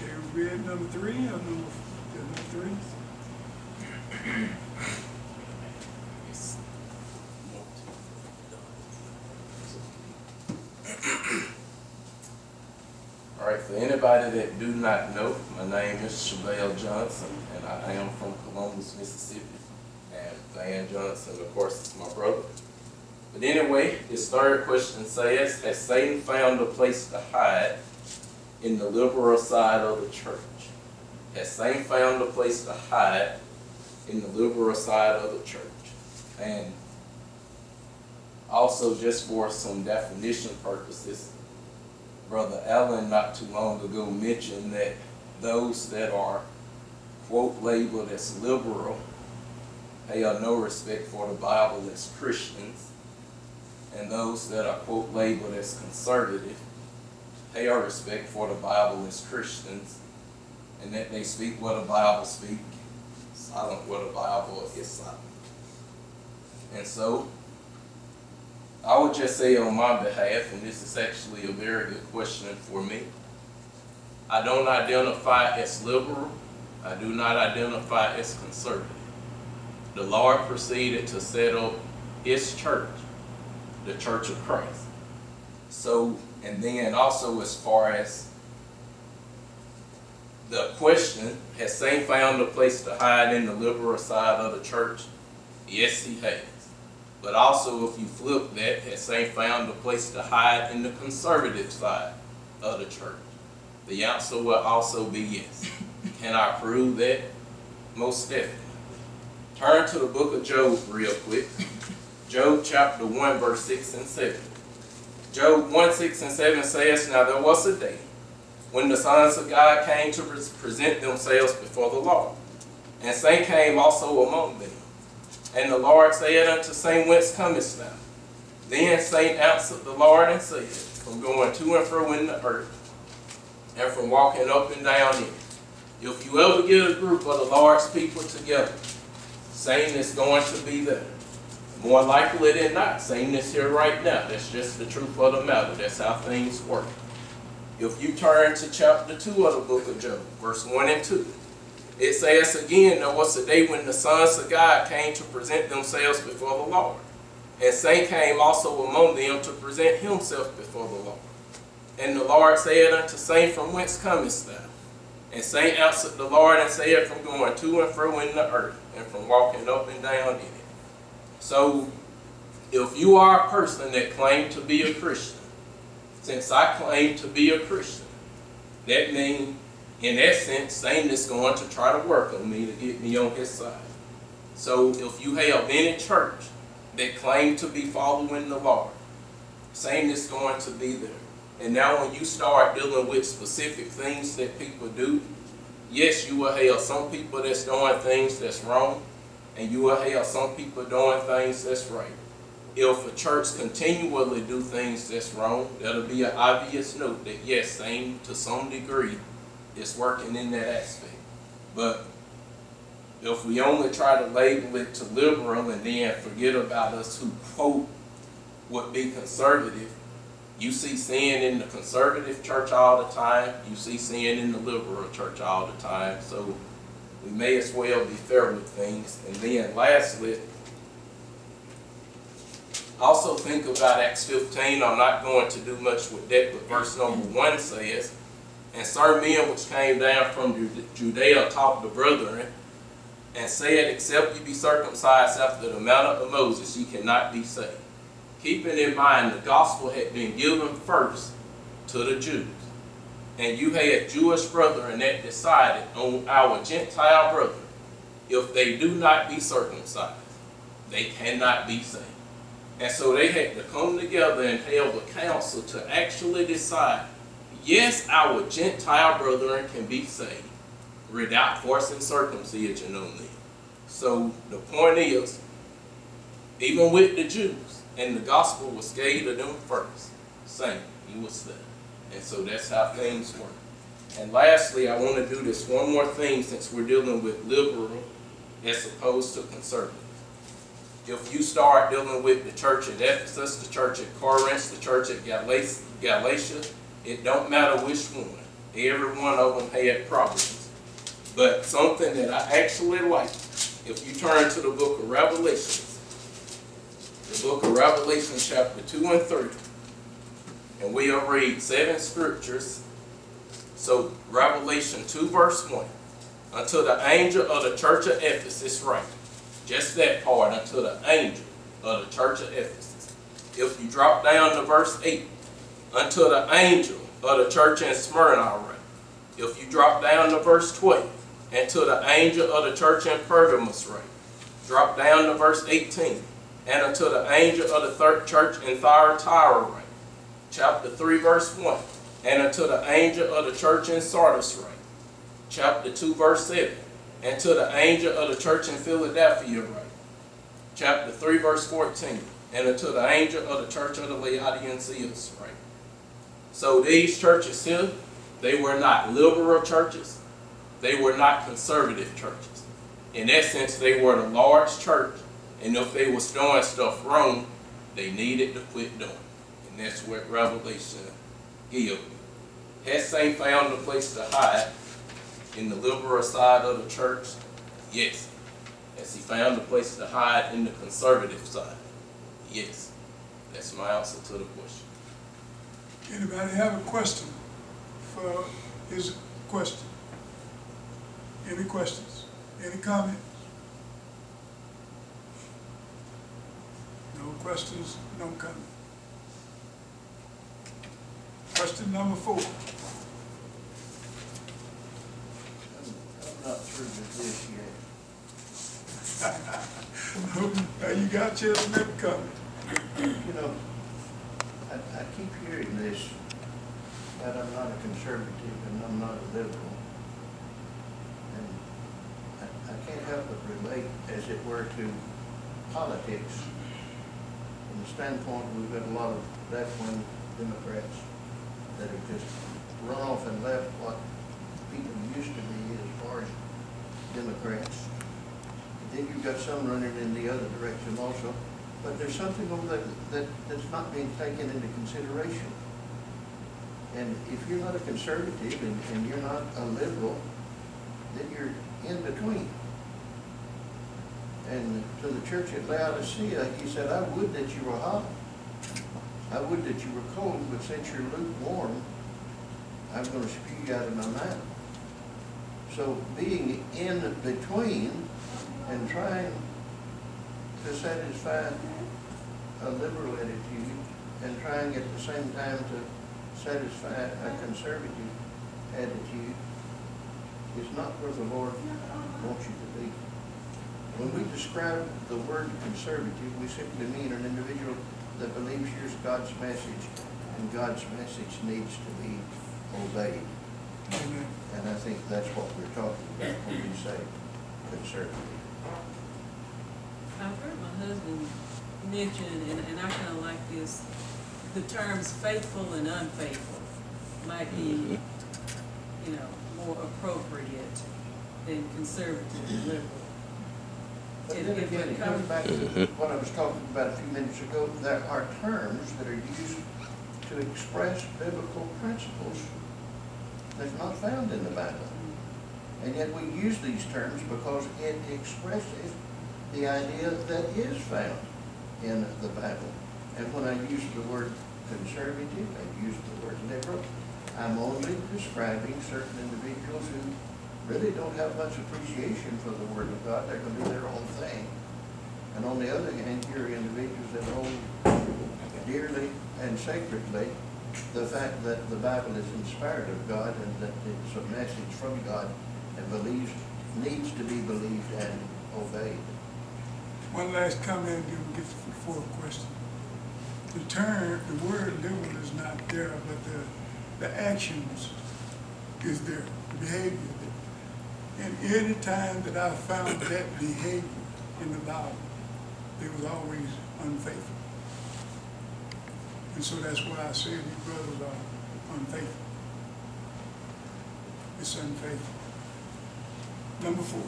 Okay, we at number 3 or number 3? All right, for anybody that do not know, my name is Shobal Johnson, and I am from Columbus, Mississippi. And Van Johnson, of course, is my brother. But anyway, his third question says, has Satan found a place to hide in the liberal side of the church? Has Satan found a place to hide in the liberal side of the church? And also, just for some definition purposes, Brother Allen not too long ago mentioned that those that are, quote, labeled as liberal pay no respect for the Bible as Christians, and those that are, quote, labeled as conservative pay our respect for the Bible as Christians, and that they speak what the Bible speaks, silent what the Bible is silent. And so, I would just say on my behalf, and this is actually a very good question for me, I don't identify as liberal, I do not identify as conservative. The Lord proceeded to set up His church, the Church of Christ. So, and then also as far as the question, has Satan found a place to hide in the liberal side of the church? Yes, he has. But also, if you flip that, has Satan found a place to hide in the conservative side of the church? The answer will also be yes. Can I prove that? Most definitely. Turn to the book of Job real quick. Job chapter 1, verse 6 and 7. Job 1, 6 and 7 says, now there was a day when the sons of God came to present themselves before the Lord, and Satan came also among them. And the Lord said unto Satan, whence comest thou? Then Satan answered the Lord and said, from going to and fro in the earth, and from walking up and down in it. If you ever get a group of the Lord's people together, Satan is going to be there. More likely than not, Satan is here right now. That's just the truth of the matter. That's how things work. If you turn to chapter 2 of the book of Job, verse 1 and 2, it says again, there was a day when the sons of God came to present themselves before the Lord. And Satan came also among them to present himself before the Lord. And the Lord said unto Satan, from whence comest thou? And Satan answered the Lord and said, from going to and fro in the earth, and from walking up and down in it. So, if you are a person that claims to be a Christian, since I claim to be a Christian, that means, in essence, Satan is going to try to work on me to get me on his side. So, if you have any church that claim to be following the Lord, Satan is going to be there. And now when you start dealing with specific things that people do, yes, you will have some people that's doing things that's wrong, and you will have some people doing things that's right. If a church continually do things that's wrong, that'll be an obvious note that yes, Satan to some degree is working in that aspect. But if we only try to label it to liberal and then forget about us who quote would be conservative, you see sin in the conservative church all the time. You see sin in the liberal church all the time. So we may as well be fair with things. And then lastly, also think about Acts 15. I'm not going to do much with that, but verse number 1 says, and certain men which came down from Judea taught the brethren, and said, except ye be circumcised after the manner of Moses, ye cannot be saved. Keeping in mind the gospel had been given first to the Jews. And you had Jewish brethren that decided on our Gentile brethren, if they do not be circumcised, they cannot be saved. And so they had to come together and held a council to actually decide, yes, our Gentile brethren can be saved without forcing circumcision on them. So the point is, even with the Jews, and the gospel was gave to them first, same, he was there. And so that's how things work. And lastly, I want to do this one more thing since we're dealing with liberal as opposed to conservative. If you start dealing with the church at Ephesus, the church at Corinth, the church at Galatia, it don't matter which one. Every one of them had problems. But something that I actually like, if you turn to the book of Revelation, the book of Revelation chapter 2 and 3, and we'll read 7 scriptures. So Revelation 2 verse 1, unto the angel of the church of Ephesus write. Just that part, unto the angel of the church of Ephesus. If you drop down to verse 8, unto the angel of the church in Smyrna write. If you drop down to verse 12, and to the angel of the church in Pergamos write. Drop down to verse 18, and unto the angel of the third church in Thyatira write. Chapter 3 verse 1, and unto the angel of the church in Sardis write. Chapter 2 verse 7, and to the angel of the church in Philadelphia write. Chapter 3 verse 14, and unto the angel of the church of the Laodiceans write. So these churches here, they were not liberal churches. They were not conservative churches. In essence, they were the large church, and if they was doing stuff wrong, they needed to quit doing it. And that's what Revelation gives. Has Saint found a place to hide in the liberal side of the church? Yes. Has he found a place to hide in the conservative side? Yes. That's my answer to the question. Anybody have a question for his question? Any questions? Any comments? No questions, no comments. Question number 4. I'm not through with this yet. Now you got a chance to make a comment. You know, I keep hearing this, that I'm not a conservative and I'm not a liberal. And I can't help but relate, as it were, to politics. From the standpoint, we've got a lot of left-wing Democrats that have just run off and left what people used to be as far as Democrats. Then you've got some running in the other direction also. But there's something over there that's not being taken into consideration. And if you're not a conservative and you're not a liberal, then you're in between. And to the church at Laodicea, he said, I would that you were hot. I would that you were cold, but since you're lukewarm, I'm going to spew you out of my mouth. So being in between and trying to satisfy a liberal attitude and trying at the same time to satisfy a conservative attitude is not where the Lord wants you to be. When we describe the word conservative, we simply mean an individual that believes here's God's message and God's message needs to be obeyed. Amen. And I think that's what we're talking about when we say conservative. I've heard my husband mention, and I kind of like this, the terms faithful and unfaithful might be, you know, more appropriate than conservative and liberal. But then again, it comes back to what I was talking about a few minutes ago. There are terms that are used to express biblical principles that's not found in the Bible. And yet we use these terms because it expresses the idea that is found in the Bible. And when I use the word conservative, I use the word liberal, I'm only describing certain individuals who really don't have much appreciation for the Word of God. They're going to do their own thing. And on the other hand, here are individuals that hold dearly and sacredly the fact that the Bible is inspired of God and that it's a message from God and needs to be believed and obeyed. One last comment, then we'll get to the 4th question. The word liberal is not there, but the actions is there, the behavior is there. And any time that I found that behavior in the Bible, it was always unfaithful. And so that's why I say these brothers are unfaithful. It's unfaithful. Number 4.